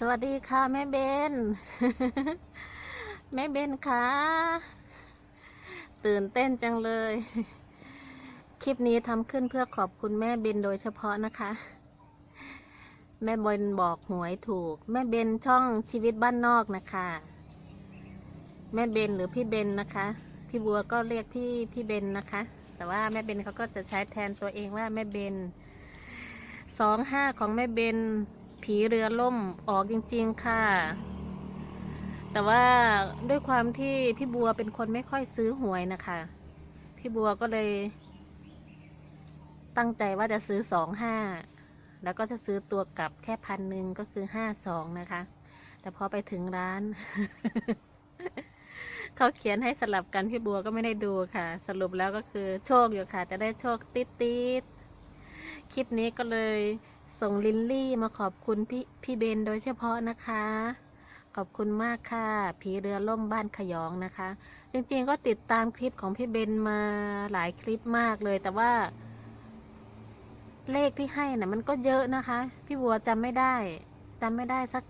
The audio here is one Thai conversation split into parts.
วัสดีค่ะแม่เบน แม่เบนคะตื่นเต้นจังเลย คลิปนี้ทำขึ้นเพื่อขอบคุณแม่เบนโดยเฉพาะนะคะ แม่เบนบอกหวยถูกแม่เบนช่องชีวิตบ้านนอกนะคะแม่เบนหรือพี่เบนนะคะพี่บัวก็เรียกพี่เบนนะคะแต่ว่าแม่เบนเขาก็จะใช้แทนตัวเองว่าแม่เบน25ของแม่เบนผีเรือล่มออกจริงๆค่ะแต่ว่าด้วยความที่พี่บัวเป็นคนไม่ค่อยซื้อหวยนะคะพี่บัวก็เลยตั้งใจว่าจะซื้อ25แล้วก็จะซื้อตัวกลับแค่1,000ก็คือ52นะคะแต่พอไปถึงร้าน เขาเขียนให้สลับกันพี่บัวก็ไม่ได้ดูค่ะสรุปแล้วก็คือโชคอยู่ค่ะจะได้โชคติดคลิปนี้ก็เลยส่งลินลี่มาขอบคุณพี่เบนโดยเฉพาะนะคะขอบคุณมากค่ะผีเรือล่มบ้านขยองนะคะจริงๆก็ติดตามคลิปของพี่เบนมาหลายคลิปมากเลยแต่ว่าเลขที่ให้น่ะมันก็เยอะนะคะพี่บัวจำไม่ได้สัก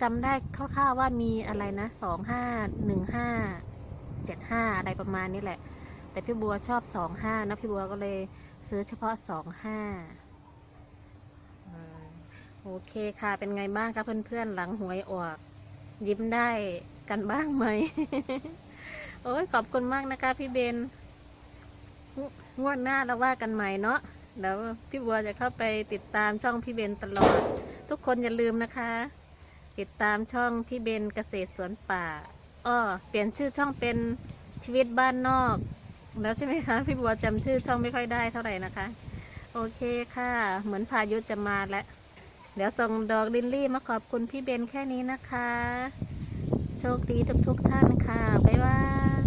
จำได้คร่าวๆว่ามีอะไรนะ251575อะไรประมาณนี้แหละแต่พี่บัวชอบ25นะพี่บัวก็เลยซื้อเฉพาะ25โอเคค่ะเป็นไงบ้างคะเพื่อนๆหลังหวยออกยิ้มได้กันบ้างไหม โอ้ยขอบคุณมากนะคะพี่เบนงวดหน้าเราว่ากันใหม่เนาะเดี๋ยวพี่บัวจะเข้าไปติดตามช่องพี่เบนตลอดทุกคนอย่าลืมนะคะติดตามช่องพี่เบนเกษตรสวนป่าเปลี่ยนชื่อช่องเป็นชีวิตบ้านนอกแล้วใช่ไหมคะพี่บัวจำชื่อช่องไม่ค่อยได้เท่าไหร่นะคะโอเคค่ะเหมือนพายุจะมาแล้วเดี๋ยวส่งดอกลิลลี่มาขอบคุณพี่เบนแค่นี้นะคะโชคดีทุกท่านค่ะบ๊ายบาย